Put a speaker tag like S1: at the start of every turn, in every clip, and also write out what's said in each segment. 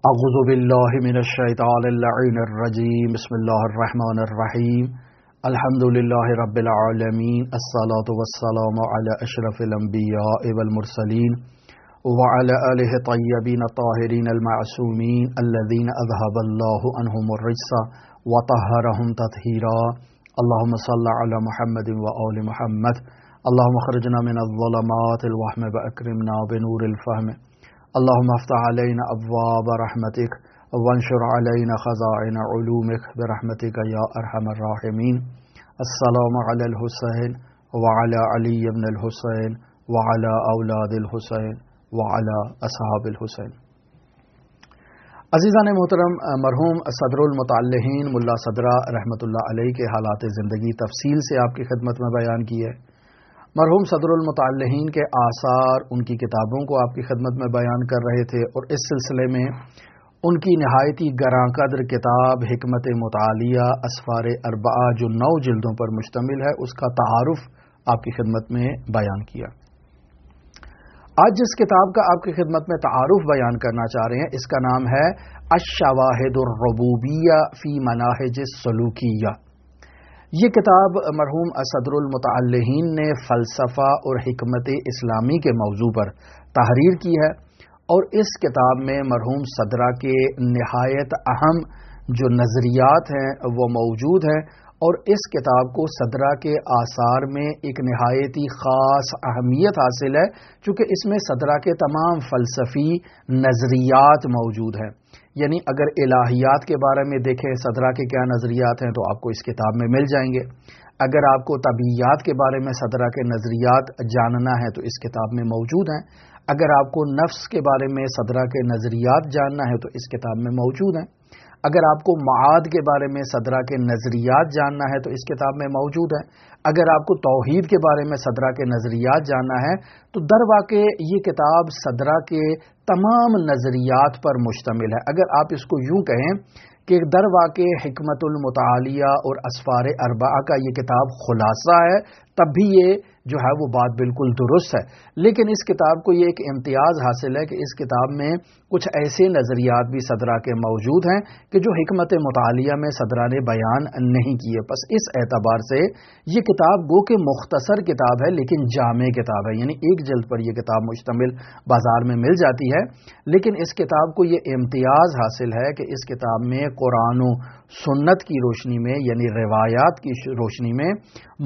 S1: اعوذ باللہ من الشیطان اللعین الرجیم بسم اللہ الرحمن الرحیم الحمد للہ رب العالمین الصلاة والسلام علی اشرف الانبیاء والمرسلین وعلى آلہ طیبین الطاہرین المعصومین الذین اذهب اللہ عنہم الرجس وطہرہم تطہیرا اللہم صل علی محمد وآل محمد اللہم اخرجنا من الظلمات الوہم واکرمنا بنور الفہم اللہم افتح علینا ابواب رحمتک وانشر علینا خزائن علومک برحمتک یا ارحم الراحمین السلام علی الحسین وعلی علی بن الحسین وعلی اولاد الحسین وعلی اصحاب الحسین۔ عزیزان محترم، مرحوم صدر المتعلحین ملا صدرہ رحمۃ اللہ علیہ کے حالات زندگی تفصیل سے آپ کی خدمت میں بیان کیے۔ مرحوم صدر المتعلحین کے آثار، ان کی کتابوں کو آپ کی خدمت میں بیان کر رہے تھے، اور اس سلسلے میں ان کی نہایتی گراں قدر کتاب حکمت متعالیہ اسفار اربعہ جو 9 جلدوں پر مشتمل ہے، اس کا تعارف آپ کی خدمت میں بیان کیا۔ آج جس کتاب کا آپ کی خدمت میں تعارف بیان کرنا چاہ رہے ہیں، اس کا نام ہے الشواہد الربوبیہ فی مناہج السلوکیہ۔ یہ کتاب مرحوم صدر المتعلحین نے فلسفہ اور حکمت اسلامی کے موضوع پر تحریر کی ہے، اور اس کتاب میں مرحوم صدرہ کے نہایت اہم جو نظریات ہیں وہ موجود ہیں، اور اس کتاب کو صدرہ کے آثار میں ایک نہایت ہی خاص اہمیت حاصل ہے، چونکہ اس میں صدرہ کے تمام فلسفی نظریات موجود ہیں۔ یعنی اگر الہیات کے بارے میں دیکھیں صدرہ کے کیا نظریات ہیں تو آپ کو اس کتاب میں مل جائیں گے۔ اگر آپ کو طبیعیات کے بارے میں صدرہ کے نظریات جاننا ہے تو اس کتاب میں موجود ہیں۔ اگر آپ کو نفس کے بارے میں صدرہ کے نظریات جاننا ہے تو اس کتاب میں موجود ہیں۔ اگر آپ کو معاد کے بارے میں صدرہ کے نظریات جاننا ہے تو اس کتاب میں موجود ہے۔ اگر آپ کو توحید کے بارے میں صدرہ کے نظریات جاننا ہے تو در واقع یہ کتاب صدرہ کے تمام نظریات پر مشتمل ہے۔ اگر آپ اس کو یوں کہیں کہ در واقع حکمت المتعالیہ اور اسفار اربعہ کا یہ کتاب خلاصہ ہے، تب بھی یہ جو ہے وہ بات بالکل درست ہے۔ لیکن اس کتاب کو یہ ایک امتیاز حاصل ہے کہ اس کتاب میں کچھ ایسے نظریات بھی صدرہ کے موجود ہیں کہ جو حکمت متعالیہ میں صدرہ نے بیان نہیں کیے۔ پس اس اعتبار سے یہ کتاب گو کہ مختصر کتاب ہے لیکن جامع کتاب ہے، یعنی ایک جلد پر یہ کتاب مشتمل بازار میں مل جاتی ہے۔ لیکن اس کتاب کو یہ امتیاز حاصل ہے کہ اس کتاب میں قرآن و سنت کی روشنی میں، یعنی روایات کی روشنی میں،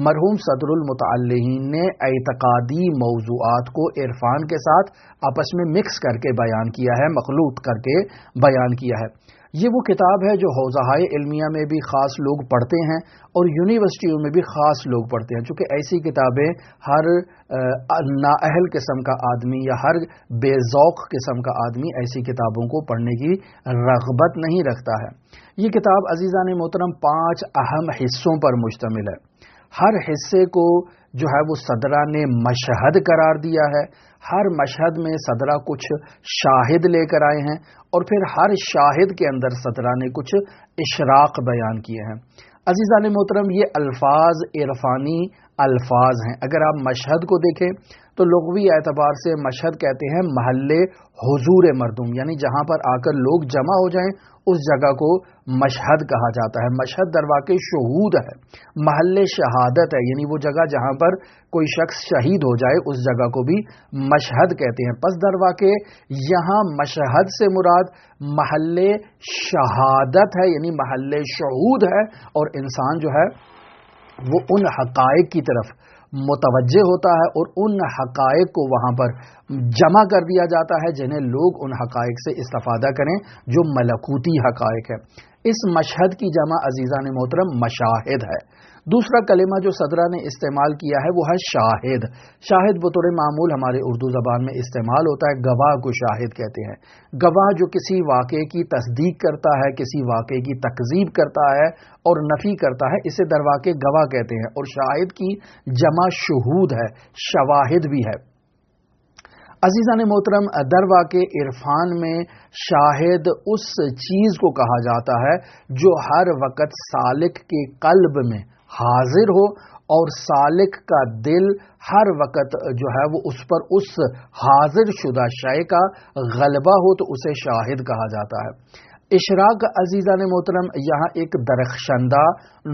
S1: مرحوم صدر المتعلحین نے اعتقادی موضوعات کو عرفان کے ساتھ آپس میں مکس کر کے بیان کیا ہے، مخلوط کر کے بیان کیا ہے۔ یہ وہ کتاب ہے جو حوزہائے علمیہ میں بھی خاص لوگ پڑھتے ہیں اور یونیورسٹیوں میں بھی خاص لوگ پڑھتے ہیں، چونکہ ایسی کتابیں ہر نااہل قسم کا آدمی یا ہر بے ذوق قسم کا آدمی ایسی کتابوں کو پڑھنے کی رغبت نہیں رکھتا ہے۔ یہ کتاب عزیزان محترم 5 اہم حصوں پر مشتمل ہے۔ ہر حصے کو جو ہے وہ صدرہ نے مشہد قرار دیا ہے۔ ہر مشہد میں صدرہ کچھ شاہد لے کر آئے ہیں، اور پھر ہر شاہد کے اندر صدرہ نے کچھ اشراق بیان کیے ہیں۔ عزیزان محترم، یہ الفاظ عرفانی الفاظ ہیں۔ اگر آپ مشہد کو دیکھیں تو لغوی اعتبار سے مشہد کہتے ہیں محل حضور مردم، یعنی جہاں پر آ کر لوگ جمع ہو جائیں اس جگہ کو مشہد کہا جاتا ہے۔ مشہد در واقع شہود ہے، محل شہادت ہے، یعنی وہ جگہ جہاں پر کوئی شخص شہید ہو جائے اس جگہ کو بھی مشہد کہتے ہیں۔ پس در واقع یہاں مشہد سے مراد محل شہادت ہے، یعنی محل شہود ہے، اور انسان جو ہے وہ ان حقائق کی طرف متوجہ ہوتا ہے اور ان حقائق کو وہاں پر جمع کر دیا جاتا ہے جنہیں لوگ ان حقائق سے استفادہ کریں جو ملکوتی حقائق ہے۔ اس مشہد کی جمع عزیزان محترم مشاہد ہے۔ دوسرا کلمہ جو صدرہ نے استعمال کیا ہے وہ ہے شاہد۔ شاہد بطور معمول ہمارے اردو زبان میں استعمال ہوتا ہے، گواہ کو شاہد کہتے ہیں۔ گواہ جو کسی واقعے کی تصدیق کرتا ہے، کسی واقعے کی تکذیب کرتا ہے اور نفی کرتا ہے، اسے در واقع گواہ کہتے ہیں۔ اور شاہد کی جمع شہود ہے، شواہد بھی ہے۔ عزیزان محترم، در واقع عرفان میں شاہد اس چیز کو کہا جاتا ہے جو ہر وقت سالک کے قلب میں حاضر ہو اور سالک کا دل ہر وقت جو ہے وہ اس پر اس حاضر شدہ شے کا غلبہ ہو تو اسے شاہد کہا جاتا ہے۔ اشراق عزیزان محترم یہاں ایک درخشندہ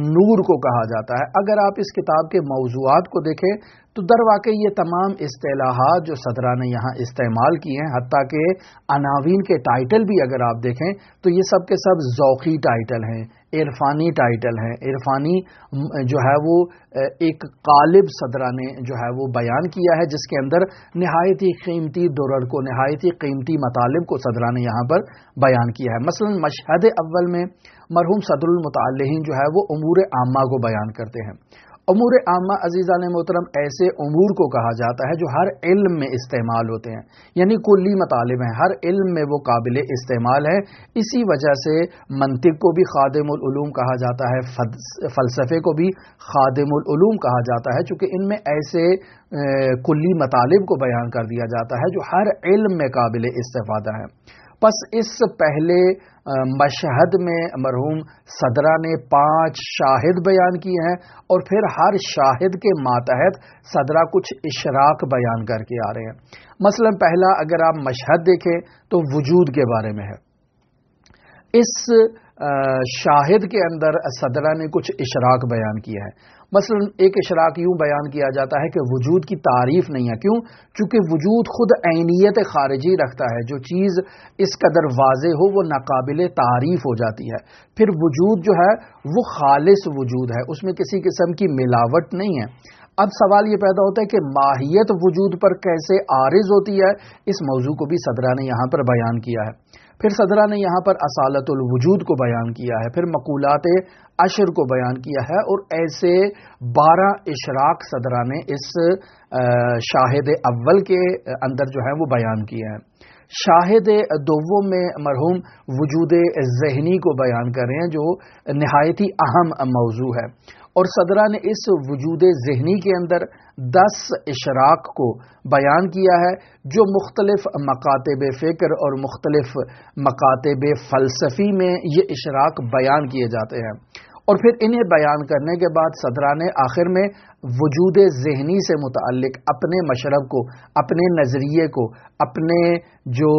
S1: نور کو کہا جاتا ہے۔ اگر آپ اس کتاب کے موضوعات کو دیکھیں تو در واقع یہ تمام اصطلاحات جو صدرہ نے یہاں استعمال کی ہیں، حتیٰ کہ عناوین کے ٹائٹل بھی اگر آپ دیکھیں تو یہ سب کے سب ذوقی ٹائٹل ہیں، عرفانی ٹائٹل ہیں، عرفانی جو ہے وہ ایک قالب صدرہ نے جو ہے وہ بیان کیا ہے، جس کے اندر نہایت ہی قیمتی درر کو، نہایت ہی قیمتی مطالب کو صدرہ نے یہاں پر بیان کیا ہے۔ مثلا مشہد اول میں مرحوم صدر المتعلحین جو ہے وہ امور عامہ کو بیان کرتے ہیں۔ امور عامہ عزیزان محترم ایسے امور کو کہا جاتا ہے جو ہر علم میں استعمال ہوتے ہیں، یعنی کلی مطالب ہیں، ہر علم میں وہ قابل استعمال ہے۔ اسی وجہ سے منطق کو بھی خادم العلوم کہا جاتا ہے، فلسفے کو بھی خادم العلوم کہا جاتا ہے، چونکہ ان میں ایسے کلی مطالب کو بیان کر دیا جاتا ہے جو ہر علم میں قابل استفادہ ہیں۔ پس اس پہلے مشہد میں مرحوم صدرہ نے 5 شاہد بیان کیے ہیں، اور پھر ہر شاہد کے ماتحت صدرہ کچھ اشراق بیان کر کے آ رہے ہیں۔ مثلا پہلا اگر آپ مشہد دیکھیں تو وجود کے بارے میں ہے۔ اس شاہد کے اندر صدرہ نے کچھ اشراق بیان کیا ہے۔ مثلا ایک اشراق یوں بیان کیا جاتا ہے کہ وجود کی تعریف نہیں ہے، کیوں؟ چونکہ وجود خود عینیت خارجی رکھتا ہے، جو چیز اس قدر واضح ہو وہ ناقابل تعریف ہو جاتی ہے۔ پھر وجود جو ہے وہ خالص وجود ہے، اس میں کسی قسم کی ملاوٹ نہیں ہے۔ اب سوال یہ پیدا ہوتا ہے کہ ماہیت وجود پر کیسے عارض ہوتی ہے، اس موضوع کو بھی صدرہ نے یہاں پر بیان کیا ہے۔ پھر صدرہ نے یہاں پر اصالت الوجود کو بیان کیا ہے، پھر مقولات عشر کو بیان کیا ہے، اور ایسے 12 اشراق صدرہ نے اس شاہد اول کے اندر جو ہے وہ بیان کیا ہے۔ شاہد دوم میں مرحوم وجود ذہنی کو بیان کر رہے ہیں، جو نہایت ہی اہم موضوع ہے، اور صدرہ نے اس وجود ذہنی کے اندر 10 اشراق کو بیان کیا ہے، جو مختلف مکاتب فکر اور مختلف مکاتب فلسفی میں یہ اشراق بیان کیے جاتے ہیں۔ اور پھر انہیں بیان کرنے کے بعد صدرہ نے آخر میں وجود ذہنی سے متعلق اپنے مشرب کو، اپنے نظریے کو، اپنے جو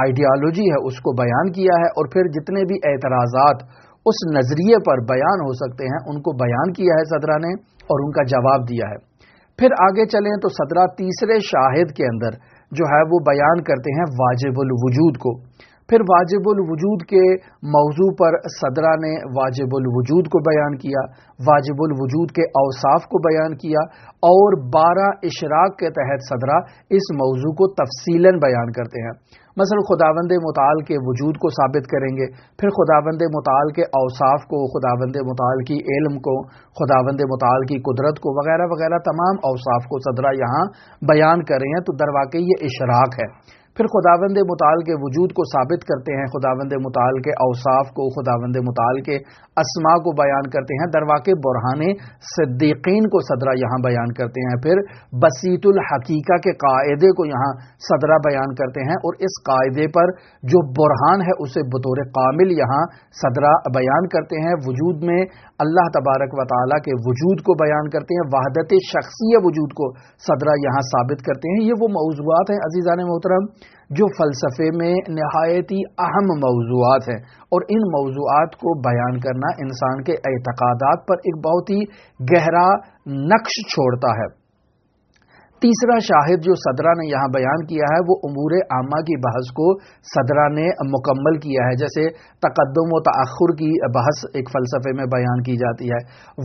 S1: آئیڈیالوجی ہے اس کو بیان کیا ہے، اور پھر جتنے بھی اعتراضات اس نظریے پر بیان ہو سکتے ہیں ان کو بیان کیا ہے صدرہ نے، اور ان کا جواب دیا ہے۔ پھر آگے چلیں تو صدرہ تیسرے شاہد کے اندر جو ہے وہ بیان کرتے ہیں واجب الوجود کو۔ پھر واجب الوجود کے موضوع پر صدرہ نے واجب الوجود کو بیان کیا، واجب الوجود کے اوصاف کو بیان کیا، اور 12 اشراق کے تحت صدرہ اس موضوع کو تفصیلاً بیان کرتے ہیں۔ مثلا خداوند متعال کے وجود کو ثابت کریں گے، پھر خداوند متعال کے اوصاف کو، خداوند متعال کی علم کو، خداوند متعال کی قدرت کو، وغیرہ وغیرہ تمام اوصاف کو صدرہ یہاں بیان کر رہے ہیں، تو در واقع یہ اشراق ہے۔ پھر خداوند متعال کے وجود کو ثابت کرتے ہیں، خداوند متعال کے اوصاف کو، خداوند متعال کے اسماء کو بیان کرتے ہیں، در واقع برہان صدیقین کو صدرہ یہاں بیان کرتے ہیں۔ پھر بسیط الحقیقہ کے قاعدے کو یہاں صدرہ بیان کرتے ہیں، اور اس قاعدے پر جو برہان ہے اسے بطور کامل یہاں صدرہ بیان کرتے ہیں۔ وجود میں اللہ تبارک و تعالیٰ کے وجود کو بیان کرتے ہیں، وحدت شخصیہ وجود کو صدرہ یہاں ثابت کرتے ہیں۔ یہ وہ موضوعات ہیں عزیزان محترم جو فلسفے میں نہایت ہی اہم موضوعات ہیں، اور ان موضوعات کو بیان کرنا انسان کے اعتقادات پر ایک بہت ہی گہرا نقش چھوڑتا ہے۔ تیسرا شاہد جو صدرہ نے یہاں بیان کیا ہے وہ امور عامہ کی بحث کو صدرہ نے مکمل کیا ہے، جیسے تقدم و تأخر کی بحث ایک فلسفے میں بیان کی جاتی ہے،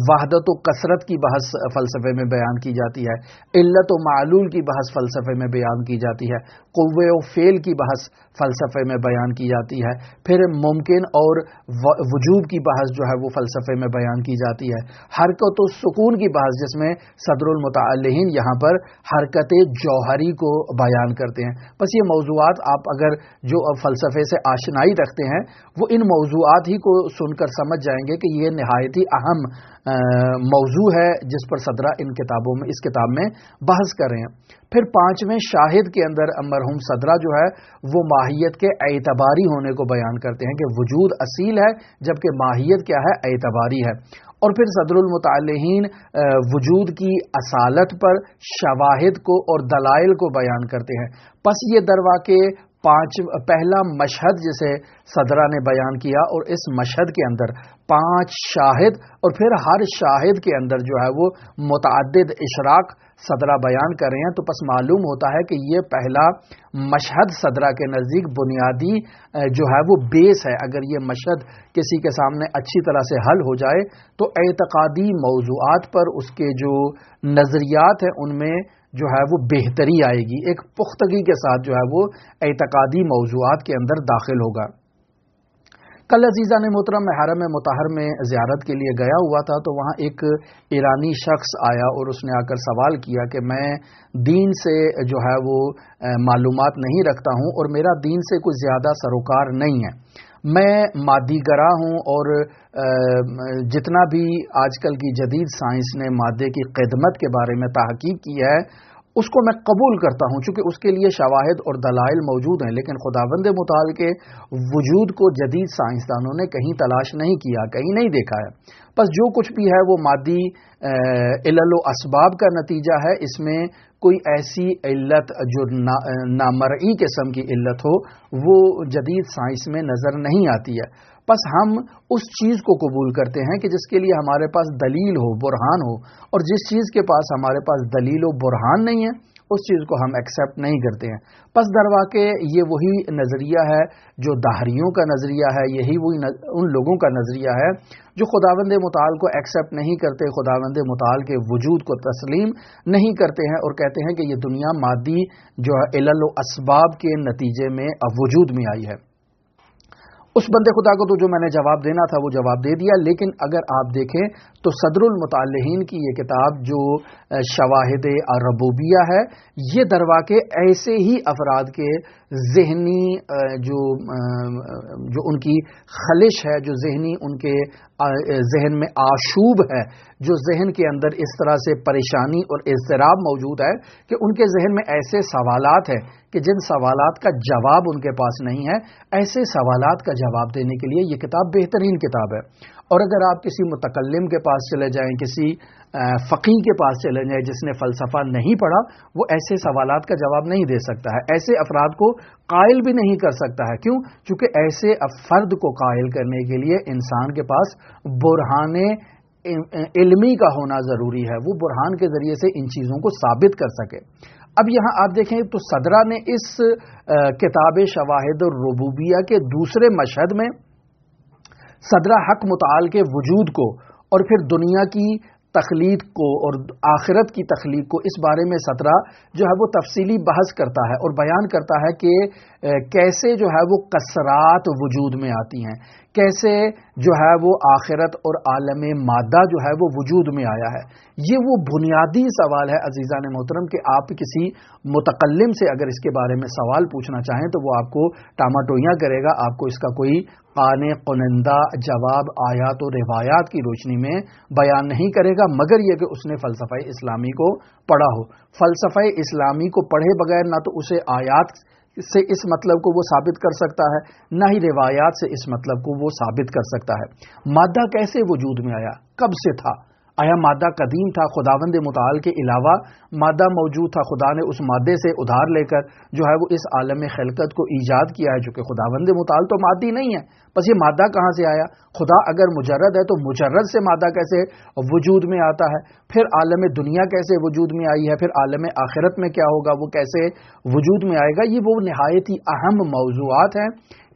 S1: وحدت و کثرت کی بحث فلسفے میں بیان کی جاتی ہے، علت و معلول کی بحث فلسفے میں بیان کی جاتی ہے، قوے و فعل کی بحث فلسفے میں بیان کی جاتی ہے، پھر ممکن اور وجوب کی بحث جو ہے وہ فلسفے میں بیان کی جاتی ہے، حرکت و سکون کی بحث جس میں صدر المتعلحین یہاں پر حرکت جوہری کو بیان کرتے ہیں۔ بس یہ موضوعات آپ اگر جو فلسفے سے آشنائی رکھتے ہیں وہ ان موضوعات ہی کو سن کر سمجھ جائیں گے کہ یہ نہایت ہی اہم موضوع ہے جس پر صدرہ ان کتابوں میں، اس کتاب میں بحث کر رہے ہیں۔ پھر 5ویں شاہد کے اندر مرحوم صدرہ جو ہے وہ ماہیت کے اعتباری ہونے کو بیان کرتے ہیں کہ وجود اصیل ہے جبکہ ماہیت کیا ہے، اعتباری ہے، اور پھر صدر المتعلہین وجود کی اصالت پر شواہد کو اور دلائل کو بیان کرتے ہیں. پس یہ درواقع پہلا مشہد جسے صدرہ نے بیان کیا، اور اس مشہد کے اندر 5 شاہد، اور پھر ہر شاہد کے اندر جو ہے وہ متعدد اشراق صدرہ بیان کر رہے ہیں. تو پس معلوم ہوتا ہے کہ یہ پہلا مشہد صدرہ کے نزدیک بنیادی جو ہے وہ بیس ہے. اگر یہ مشہد کسی کے سامنے اچھی طرح سے حل ہو جائے تو اعتقادی موضوعات پر اس کے جو نظریات ہیں ان میں جو ہے وہ بہتری آئے گی، ایک پختگی کے ساتھ جو ہے وہ اعتقادی موضوعات کے اندر داخل ہوگا. کل عزیزان محترم میں حرم مطہر میں زیارت کے لیے گیا ہوا تھا، تو وہاں ایک ایرانی شخص آیا اور اس نے آ کر سوال کیا کہ میں دین سے جو ہے وہ معلومات نہیں رکھتا ہوں اور میرا دین سے کوئی زیادہ سروکار نہیں ہے، میں مادی گرا ہوں، اور جتنا بھی آج کل کی جدید سائنس نے مادے کی خدمت کے بارے میں تحقیق کی ہے اس کو میں قبول کرتا ہوں چونکہ اس کے لیے شواہد اور دلائل موجود ہیں، لیکن خداوند متعال کے وجود کو جدید سائنسدانوں نے کہیں تلاش نہیں کیا، کہیں نہیں دیکھا ہے. بس جو کچھ بھی ہے وہ مادی علل و اسباب کا نتیجہ ہے. اس میں کوئی ایسی علت جو نامرئی قسم کی علت ہو وہ جدید سائنس میں نظر نہیں آتی ہے. بس ہم اس چیز کو قبول کرتے ہیں کہ جس کے لیے ہمارے پاس دلیل ہو، برہان ہو، اور جس چیز کے پاس ہمارے پاس دلیل و برہان نہیں ہے اس چیز کو ہم ایکسیپٹ نہیں کرتے ہیں. پس درواقع یہ وہی نظریہ ہے جو دہریوں کا نظریہ ہے، یہی وہی ان لوگوں کا نظریہ ہے جو خداوند متعال کو ایکسیپٹ نہیں کرتے، خداوند متعال کے وجود کو تسلیم نہیں کرتے ہیں، اور کہتے ہیں کہ یہ دنیا مادی جو ہے علل و اسباب کے نتیجے میں وجود میں آئی ہے. اس بندے خدا کو تو جو میں نے جواب دینا تھا وہ جواب دے دیا. لیکن اگر آپ دیکھیں تو صدر المتعلہین کی یہ کتاب جو شواہد الربوبیہ ہے، یہ درواقع ایسے ہی افراد کے ذہنی جو ان کی خلش ہے، جو ذہنی ان کے ذہن میں آشوب ہے، جو ذہن کے اندر اس طرح سے پریشانی اور اضطراب موجود ہے کہ ان کے ذہن میں ایسے سوالات ہیں کہ جن سوالات کا جواب ان کے پاس نہیں ہے، ایسے سوالات کا جواب دینے کے لیے یہ کتاب بہترین کتاب ہے. اور اگر آپ کسی متکلم کے پاس چلے جائیں، کسی فقیہ کے پاس چلے جائیں جس نے فلسفہ نہیں پڑھا، وہ ایسے سوالات کا جواب نہیں دے سکتا ہے، ایسے افراد کو قائل بھی نہیں کر سکتا ہے. کیوں؟ چونکہ ایسے فرد کو قائل کرنے کے لیے انسان کے پاس برہان علمی کا ہونا ضروری ہے، وہ برہان کے ذریعے سے ان چیزوں کو ثابت کر سکے. اب یہاں آپ دیکھیں تو صدرہ نے اس کتاب شواہد الربوبیہ کے دوسرے مشہد میں صدرہ حق متعال کے وجود کو اور پھر دنیا کی تخلیق کو اور آخرت کی تخلیق کو، اس بارے میں صدرہ جو ہے وہ تفصیلی بحث کرتا ہے اور بیان کرتا ہے کہ کیسے جو ہے وہ کثرات وجود میں آتی ہیں، کیسے جو ہے وہ آخرت اور عالم مادہ جو ہے وہ وجود میں آیا ہے. یہ وہ بنیادی سوال ہے عزیزان محترم کہ آپ کسی متکلم سے اگر اس کے بارے میں سوال پوچھنا چاہیں تو وہ آپ کو ٹاماٹویاں کرے گا، آپ کو اس کا کوئی قانع کنندہ جواب آیات و روایات کی روشنی میں بیان نہیں کرے گا، مگر یہ کہ اس نے فلسفہ اسلامی کو پڑھا ہو. فلسفہ اسلامی کو پڑھے بغیر نہ تو اسے آیات سے اس مطلب کو وہ ثابت کر سکتا ہے، نہ ہی روایات سے اس مطلب کو وہ ثابت کر سکتا ہے. مادہ کیسے وجود میں آیا؟ کب سے تھا؟ آیا مادہ قدیم تھا؟ خداوند متعال کے علاوہ مادہ موجود تھا؟ خدا نے اس مادے سے ادھار لے کر جو ہے وہ اس عالم خلقت کو ایجاد کیا ہے، جو کہ خداوند متعال تو مادی نہیں ہے. بس یہ مادہ کہاں سے آیا؟ خدا اگر مجرد ہے تو مجرد سے مادہ کیسے وجود میں آتا ہے؟ پھر عالم دنیا کیسے وجود میں آئی ہے؟ پھر عالم آخرت میں کیا ہوگا؟ وہ کیسے وجود میں آئے گا؟ یہ وہ نہایت ہی اہم موضوعات ہیں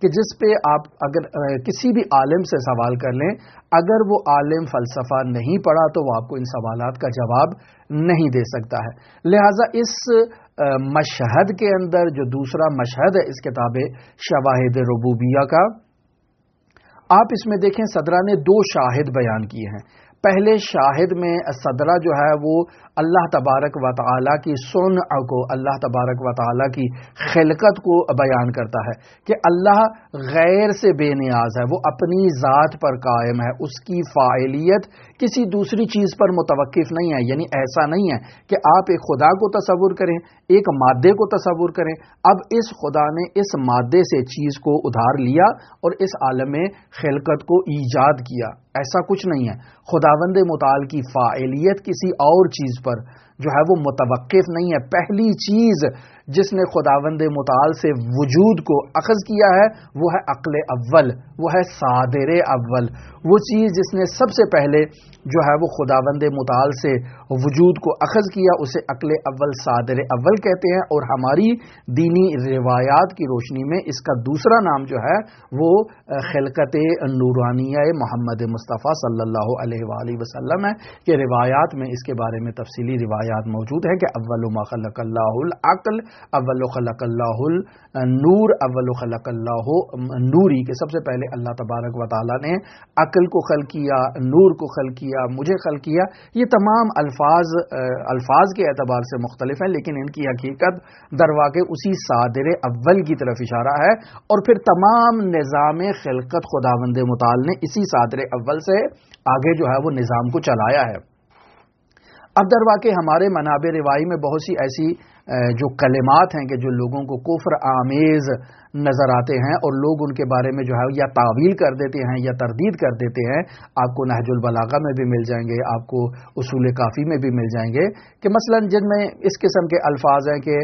S1: کہ جس پہ آپ اگر کسی بھی عالم سے سوال کر لیں، اگر وہ عالم فلسفہ نہیں پڑھا تو وہ آپ کو ان سوالات کا جواب نہیں دے سکتا ہے. لہٰذا اس مشہد کے اندر جو دوسرا مشہد ہے اس کتاب شواہد ربوبیہ کا، آپ اس میں دیکھیں صدرہ نے 2 شاہد بیان کیے ہیں. پہلے شاہد میں صدرہ جو ہے وہ اللہ تبارک و تعالی کی صنع کو، اللہ تبارک و تعالی کی خلقت کو بیان کرتا ہے کہ اللہ غیر سے بے نیاز ہے، وہ اپنی ذات پر قائم ہے، اس کی فاعلیت کسی دوسری چیز پر متوقف نہیں ہے. یعنی ایسا نہیں ہے کہ آپ ایک خدا کو تصور کریں، ایک مادے کو تصور کریں، اب اس خدا نے اس مادے سے چیز کو ادھار لیا اور اس عالم خلقت کو ایجاد کیا. ایسا کچھ نہیں ہے. خداوند متعال کی فاعلیت کسی اور چیز پر جو ہے وہ متوقف نہیں ہے. پہلی چیز جس نے خداوند متعال سے وجود کو اخذ کیا ہے وہ ہے عقل اول، وہ ہے صادر اول. وہ چیز جس نے سب سے پہلے جو ہے وہ خداوند متعال سے وجود کو اخذ کیا اسے عقل اول، صادر اول کہتے ہیں. اور ہماری دینی روایات کی روشنی میں اس کا دوسرا نام جو ہے وہ خلقت نورانیہ محمد مصطفیٰ صلی اللہ علیہ وآلہ وسلم ہے. کہ روایات میں اس کے بارے میں تفصیلی روایات موجود ہیں کہ اول ما خلق اللہ العقل، اول خلق اللہ النور، اول خلق اللہ نوری، کہ سب سے پہلے اللہ تبارک و تعالی نے عقل کو خلق کیا، نور کو خلق کیا، مجھے خلق کیا. یہ تمام الفاظ کے اعتبار سے مختلف ہیں لیکن ان کی حقیقت درواقع اسی صادر اول کی طرف اشارہ ہے. اور پھر تمام نظام خلقت خداوند متعال نے اسی صادر اول سے آگے جو ہے وہ نظام کو چلایا ہے. اب درواقع ہمارے منابع روائی میں بہت سی ایسی جو کلمات ہیں کہ جو لوگوں کو کفر آمیز نظر آتے ہیں اور لوگ ان کے بارے میں جو ہے یا تعویل کر دیتے ہیں یا تردید کر دیتے ہیں. آپ کو نہج البلاغہ میں بھی مل جائیں گے، آپ کو اصول کافی میں بھی مل جائیں گے کہ مثلا جن میں اس قسم کے الفاظ ہیں کہ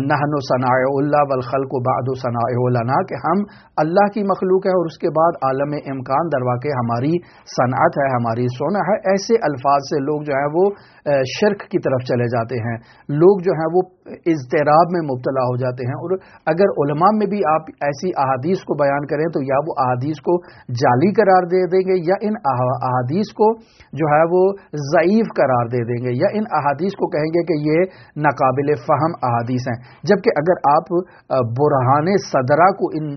S1: نحن صنائع اللہ والخلق بعد صنائع لنا، کہ ہم اللہ کی مخلوق ہے اور اس کے بعد عالم امکان درواقع ہماری صنعت ہے، ہماری صنع ہے. ایسے الفاظ سے لوگ جو ہے وہ شرک کی طرف چلے جاتے ہیں، لوگ جو ہیں وہ اضطراب میں مبتلا ہو جاتے ہیں. اور اگر علماء میں بھی آپ ایسی احادیث کو بیان کریں تو یا وہ احادیث کو جعلی قرار دے دیں گے یا ان احادیث کو جو ہے وہ ضعیف قرار دے دیں گے یا ان احادیث کو کہیں گے کہ یہ ناقابل فہم احادیث ہیں. جبکہ اگر آپ برہان صدرہ کو ان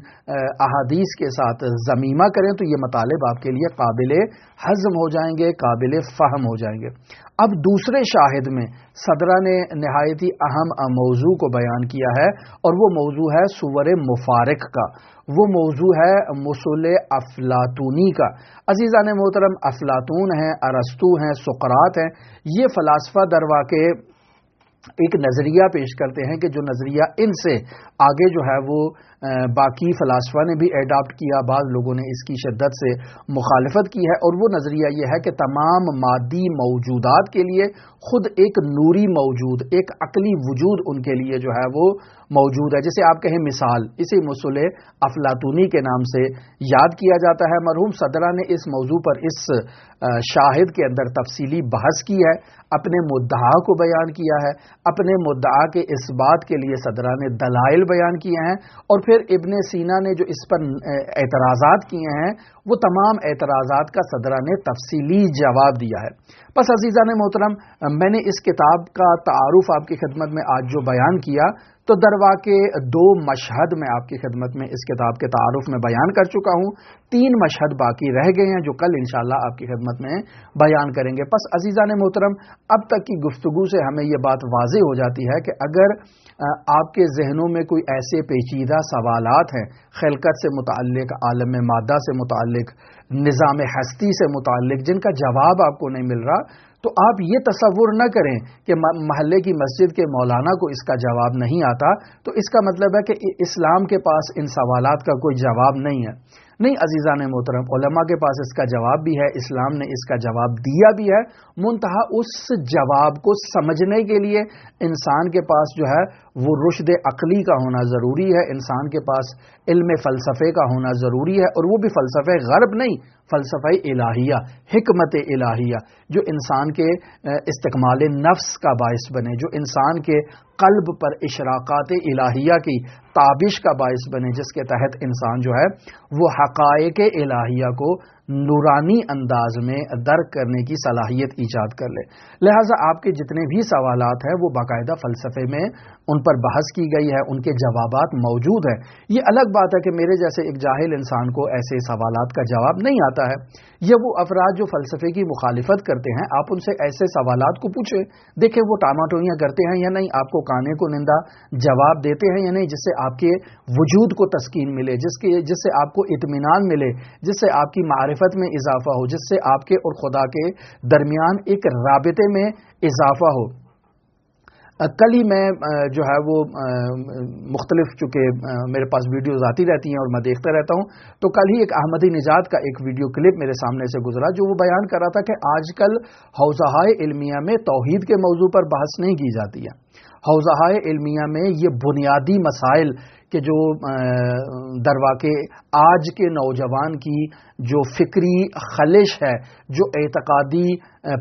S1: احادیث کے ساتھ ضمیمہ کریں تو یہ مطالب آپ کے لیے قابل ہضم ہو جائیں گے، قابل فہم ہو جائیں گے. اب دوسرے شاہد میں صدرہ نے نہایت ہی اہم موضوع کو بیان کیا ہے اور وہ موضوع ہے سور مفارق کا، وہ موضوع ہے مصول افلاطونی کا. عزیزان محترم، افلاطون ہیں، ارسطو ہیں، سقراط ہیں، یہ فلاسفہ درواقع ایک نظریہ پیش کرتے ہیں کہ جو نظریہ ان سے آگے جو ہے وہ باقی فلاسفہ نے بھی ایڈاپٹ کیا، بعض لوگوں نے اس کی شدت سے مخالفت کی ہے. اور وہ نظریہ یہ ہے کہ تمام مادی موجودات کے لیے خود ایک نوری موجود، ایک عقلی وجود ان کے لیے جو ہے وہ موجود ہے. جیسے آپ کہیں مثال، اسے مصول افلاطونی کے نام سے یاد کیا جاتا ہے. مرحوم صدرہ نے اس موضوع پر اس شاہد کے اندر تفصیلی بحث کی ہے، اپنے مدعا کو بیان کیا ہے، اپنے مدعا کے اس بات کے لیے صدرہ نے دلائل بیان کیے ہیں اور پھر ابن سینا نے جو اس پر اعتراضات کیے ہیں وہ تمام اعتراضات کا صدرہ نے تفصیلی جواب دیا ہے. بس عزیزان محترم، میں نے اس کتاب کا تعارف آپ کی خدمت میں آج جو بیان کیا تو درواقع 2 مشہد میں آپ کی خدمت میں اس کتاب کے تعارف میں بیان کر چکا ہوں. 3 مشہد باقی رہ گئے ہیں جو کل انشاءاللہ آپ کی خدمت میں بیان کریں گے. پس عزیزان محترم، اب تک کی گفتگو سے ہمیں یہ بات واضح ہو جاتی ہے کہ اگر آپ کے ذہنوں میں کوئی ایسے پیچیدہ سوالات ہیں خلقت سے متعلق، عالم مادہ سے متعلق، نظام ہستی سے متعلق، جن کا جواب آپ کو نہیں مل رہا، تو آپ یہ تصور نہ کریں کہ محلے کی مسجد کے مولانا کو اس کا جواب نہیں آتا تو اس کا مطلب ہے کہ اسلام کے پاس ان سوالات کا کوئی جواب نہیں ہے. نہیں عزیزان محترم، علماء کے پاس اس کا جواب بھی ہے، اسلام نے اس کا جواب دیا بھی ہے. منتہا اس جواب کو سمجھنے کے لیے انسان کے پاس جو ہے وہ رشد عقلی کا ہونا ضروری ہے، انسان کے پاس علم فلسفے کا ہونا ضروری ہے، اور وہ بھی فلسفے غرب نہیں، فلسفہ الہیہ، حکمت الہیہ، جو انسان کے استکمال نفس کا باعث بنے، جو انسان کے قلب پر اشراقات الہیہ کی تابش کا باعث بنے، جس کے تحت انسان جو ہے وہ حقائق الہیہ کو نورانی انداز میں درک کرنے کی صلاحیت ایجاد کر لے۔ لہٰذا آپ کے جتنے بھی سوالات ہیں وہ باقاعدہ فلسفے میں ان پر بحث کی گئی ہے، ان کے جوابات موجود ہیں۔ یہ الگ بات ہے کہ میرے جیسے ایک جاہل انسان کو ایسے سوالات کا جواب نہیں آتا ہے، یا وہ افراد جو فلسفے کی مخالفت کرتے ہیں آپ ان سے ایسے سوالات کو پوچھیں، دیکھیں وہ ٹاماٹوئیاں کرتے ہیں یا نہیں، آپ کو کانے کو نندا جواب دیتے ہیں یا نہیں، جس سے آپ کے وجود کو تسکین ملے، جس سے آپ کو اطمینان ملے، جس سے آپ کی معرفت میں اضافہ ہو، جس سے آپ کے اور خدا کے درمیان ایک رابطے میں اضافہ ہو۔ کل ہی میں جو ہے وہ مختلف، چونکہ میرے پاس ویڈیوز آتی رہتی ہیں اور میں دیکھتا رہتا ہوں، تو کل ہی ایک احمدی نژاد کا ایک ویڈیو کلپ میرے سامنے سے گزرا جو وہ بیان کر رہا تھا کہ آج کل حوزہائے علمیہ میں توحید کے موضوع پر بحث نہیں کی جاتی ہے۔ حوزہائے علمیہ میں یہ بنیادی مسائل کہ جو درواقع آج کے نوجوان کی جو فکری خلش ہے، جو اعتقادی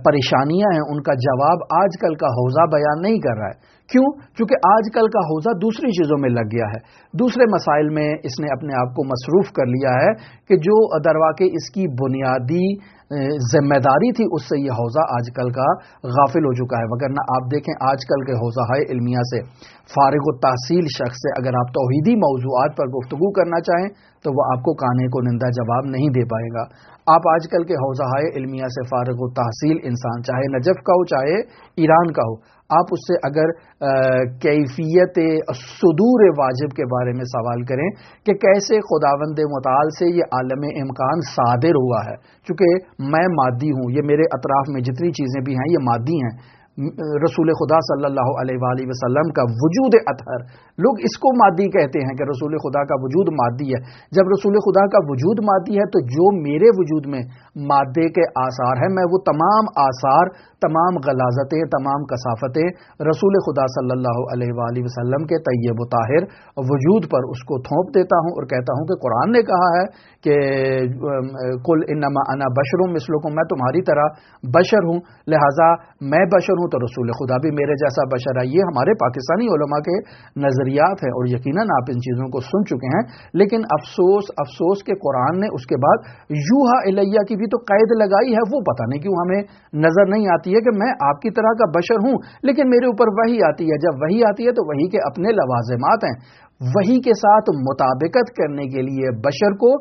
S1: پریشانیاں ہیں، ان کا جواب آج کل کا حوزہ بیان نہیں کر رہا ہے۔ کیوں؟ چونکہ آج کل کا حوزہ دوسری چیزوں میں لگ گیا ہے، دوسرے مسائل میں اس نے اپنے آپ کو مصروف کر لیا ہے کہ جو درواقع اس کی بنیادی ذمہ داری تھی اس سے یہ حوزہ آج کل کا غافل ہو چکا ہے۔ وگرنہ آپ دیکھیں آج کل کے حوزہ علمیہ سے فارغ التحصیل شخص سے اگر آپ توحیدی موضوعات پر گفتگو کرنا چاہیں تو وہ آپ کو کانے کو نندا جواب نہیں دے پائے گا۔ آپ آج کل کے حوزہ علمیہ سے فارغ التحصیل انسان، چاہے نجف کا ہو چاہے ایران کا ہو، آپ اس سے اگر کیفیت صدور واجب کے بارے میں سوال کریں کہ کیسے خداوند متعال سے یہ عالم امکان صادر ہوا ہے، چونکہ میں مادی ہوں، یہ میرے اطراف میں جتنی چیزیں بھی ہیں یہ مادی ہیں، رسول خدا صلی اللہ علیہ وآلہ وسلم کا وجود اطہر، لوگ اس کو مادی کہتے ہیں کہ رسول خدا کا وجود مادی ہے۔ جب رسول خدا کا وجود مادی ہے تو جو میرے وجود میں مادے کے آثار ہیں، میں وہ تمام آثار، تمام غلاظتیں، تمام کثافتیں رسول خدا صلی اللہ علیہ وآلہ وسلم کے طیب و طاہر وجود پر اس کو تھوپ دیتا ہوں اور کہتا ہوں کہ قرآن نے کہا ہے کہ قل انما انا بشر مثلکم، میں تمہاری طرح بشر ہوں، لہٰذا میں بشر ہوں تو رسول خدا بھی میرے جیسا بشر ہے۔ یہ ہمارے پاکستانی علماء کے نظریات ہیں اور یقیناً آپ ان چیزوں کو سن چکے ہیں، لیکن افسوس کہ قرآن نے اس کے بعد یوحا الیہ کی بھی تو قید لگائی ہے، وہ پتہ نہیں کیوں ہمیں نظر نہیں آتی ہے کہ میں آپ کی طرح کا بشر ہوں لیکن میرے اوپر وحی آتی ہے۔ جب وحی آتی ہے تو وحی کے اپنے لوازمات ہیں، وحی کے ساتھ مطابقت کرنے کے لیے بشر کو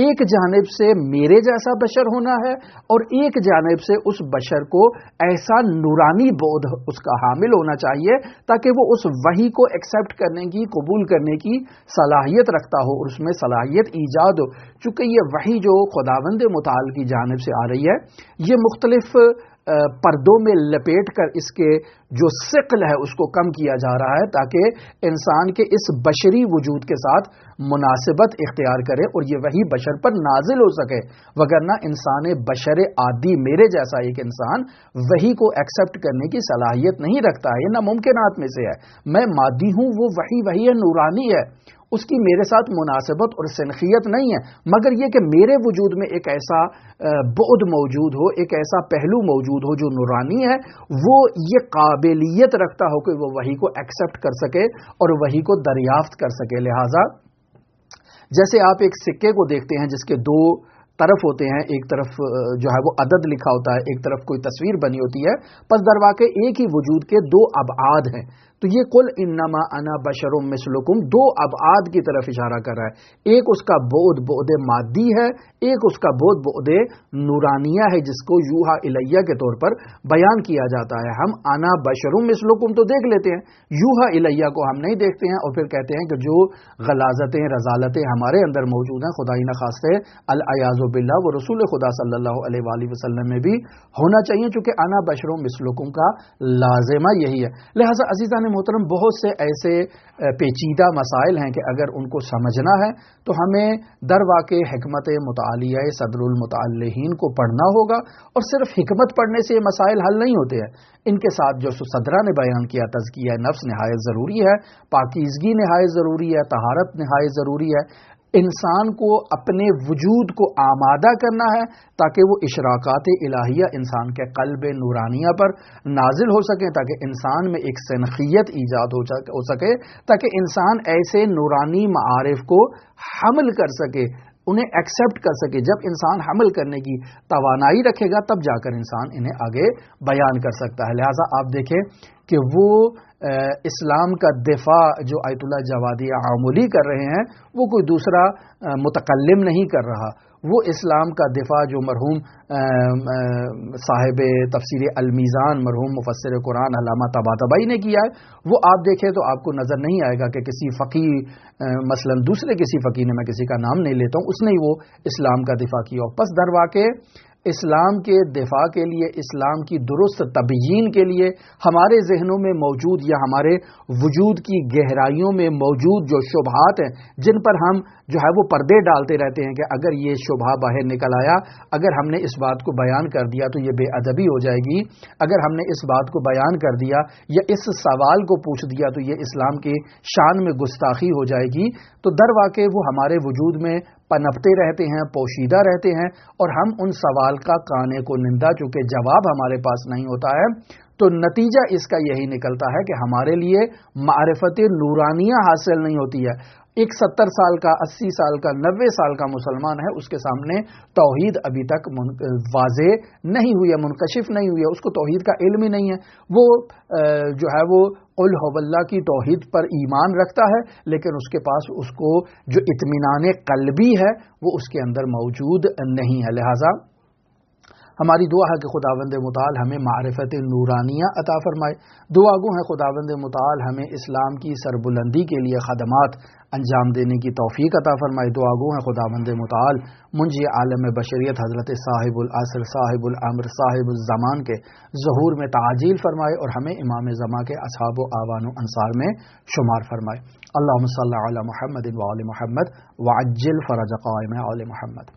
S1: ایک جانب سے میرے جیسا بشر ہونا ہے اور ایک جانب سے اس بشر کو ایسا نورانی بود اس کا حامل ہونا چاہیے تاکہ وہ اس وحی کو ایکسیپٹ کرنے کی، قبول کرنے کی صلاحیت رکھتا ہو اور اس میں صلاحیت ایجاد ہو۔ چونکہ یہ وحی جو خداوند متعال کی جانب سے آ رہی ہے، یہ مختلف پردوں میں لپیٹ کر اس کے جو ثقل ہے اس کو کم کیا جا رہا ہے تاکہ انسان کے اس بشری وجود کے ساتھ مناسبت اختیار کرے اور یہ وہی بشر پر نازل ہو سکے، وگرنہ انسان بشر عادی میرے جیسا ایک انسان وہی کو ایکسپٹ کرنے کی صلاحیت نہیں رکھتا ہے، یہ ناممکنات میں سے ہے۔ میں مادی ہوں، وہ وہی ہے، نورانی ہے، اس کی میرے ساتھ مناسبت اور سنخیت نہیں ہے، مگر یہ کہ میرے وجود میں ایک ایسا بعد موجود ہو، ایک ایسا پہلو موجود ہو جو نورانی ہے، وہ یہ قابلیت رکھتا ہو کہ وہ وحی کو ایکسپٹ کر سکے اور وحی کو دریافت کر سکے۔ لہٰذا جیسے آپ ایک سکے کو دیکھتے ہیں جس کے دو طرف ہوتے ہیں، ایک طرف جو ہے وہ عدد لکھا ہوتا ہے، ایک طرف کوئی تصویر بنی ہوتی ہے، پس در واقع ایک ہی وجود کے دو ابعاد ہیں۔ تو یہ قل انما انا بشر مثلکم دو ابعاد کی طرف اشارہ کر رہا ہے، ایک اس کا بعد مادی ہے، ایک اس کا بعد نورانیہ ہے جس کو یوحا الیہ کے طور پر بیان کیا جاتا ہے۔ ہم انا بشر مثلکم تو دیکھ لیتے ہیں، یوحا الیہ کو ہم نہیں دیکھتے ہیں اور پھر کہتے ہیں کہ جو غلاظتیں، رذالتیں ہمارے اندر موجود ہیں، خدا ہی نخواستے العیاذ باللہ، وہ رسول خدا صلی اللہ علیہ وآلہ وسلم میں بھی ہونا چاہیے، چونکہ انا بشر مثلکم کا لازمہ یہی ہے۔ لہٰذا عزیزان محترم، بہت سے ایسے پیچیدہ مسائل ہیں کہ اگر ان کو سمجھنا ہے تو ہمیں در واقع حکمت متعالیہ صدر المتعلہین کو پڑھنا ہوگا، اور صرف حکمت پڑھنے سے یہ مسائل حل نہیں ہوتے ہیں، ان کے ساتھ جو صدرہ نے بیان کیا تزکیہ نفس نہایت ضروری ہے، پاکیزگی نہایت ضروری ہے، طہارت نہایت ضروری ہے، انسان کو اپنے وجود کو آمادہ کرنا ہے تاکہ وہ اشراقات الہیہ انسان کے قلب نورانیہ پر نازل ہو سکیں، تاکہ انسان میں ایک سنخیت ایجاد ہو سکے، تاکہ انسان ایسے نورانی معارف کو حمل کر سکے، انہیں ایکسیپٹ کر سکے. جب انسان حمل کرنے کی توانائی رکھے گا تب جا کر انسان انہیں آگے بیان کر سکتا ہے. لہٰذا آپ دیکھیں کہ وہ اسلام کا دفاع جو آیت اللہ جوادی عاملی کر رہے ہیں وہ کوئی دوسرا متکلم نہیں کر رہا، وہ اسلام کا دفاع جو مرحوم صاحب تفسیر المیزان مرحوم مفسر قرآن علامہ طباطبائی نے کیا ہے، وہ آپ دیکھیں تو آپ کو نظر نہیں آئے گا کہ کسی فقیہ مثلا دوسرے کسی فقیہ نے، میں کسی کا نام نہیں لیتا ہوں، اس نے ہی وہ اسلام کا دفاع کیا. پس در واقع اسلام کے دفاع کے لیے، اسلام کی درست تبیین کے لیے ہمارے ذہنوں میں موجود یا ہمارے وجود کی گہرائیوں میں موجود جو شبہات ہیں جن پر ہم جو ہے وہ پردے ڈالتے رہتے ہیں کہ اگر یہ شبہ باہر نکل آیا، اگر ہم نے اس بات کو بیان کر دیا تو یہ بے ادبی ہو جائے گی، اگر ہم نے اس بات کو بیان کر دیا یا اس سوال کو پوچھ دیا تو یہ اسلام کی شان میں گستاخی ہو جائے گی، تو در واقع وہ ہمارے وجود میں پنپتے رہتے ہیں، پوشیدہ رہتے ہیں، اور ہم ان سوال کا کانے کو نندا چونکہ جواب ہمارے پاس نہیں ہوتا ہے، تو نتیجہ اس کا یہی نکلتا ہے کہ ہمارے لیے معرفت نورانیہ حاصل نہیں ہوتی ہے. ایک 70 سال کا، 80 سال کا، 90 سال کا مسلمان ہے، اس کے سامنے توحید ابھی تک واضح نہیں ہوئی ہے، منکشف نہیں ہوئی ہے، اس کو توحید کا علم ہی نہیں ہے. وہ جو ہے وہ قل ہو اللہ کی توحید پر ایمان رکھتا ہے، لیکن اس کے پاس اس کو جو اطمینان قلبی ہے وہ اس کے اندر موجود نہیں ہے. لہٰذا ہماری دعا ہے کہ خداوند متعال ہمیں معرفت نورانیہ عطا فرمائے. دعا گو ہے خداوند متعال ہمیں اسلام کی سربلندی کے لیے خدمات انجام دینے کی توفیق عطا فرمائے. دعا گو ہے خداوند متعال منجی عالم بشریت حضرت صاحب العصر صاحب الامر صاحب الزمان کے ظہور میں تعجیل فرمائے اور ہمیں امام زمان کے اصحاب و آوان و انصار میں شمار فرمائے. اللہم صلی علی محمد و آل محمد وعجل فرج قائم آل محمد.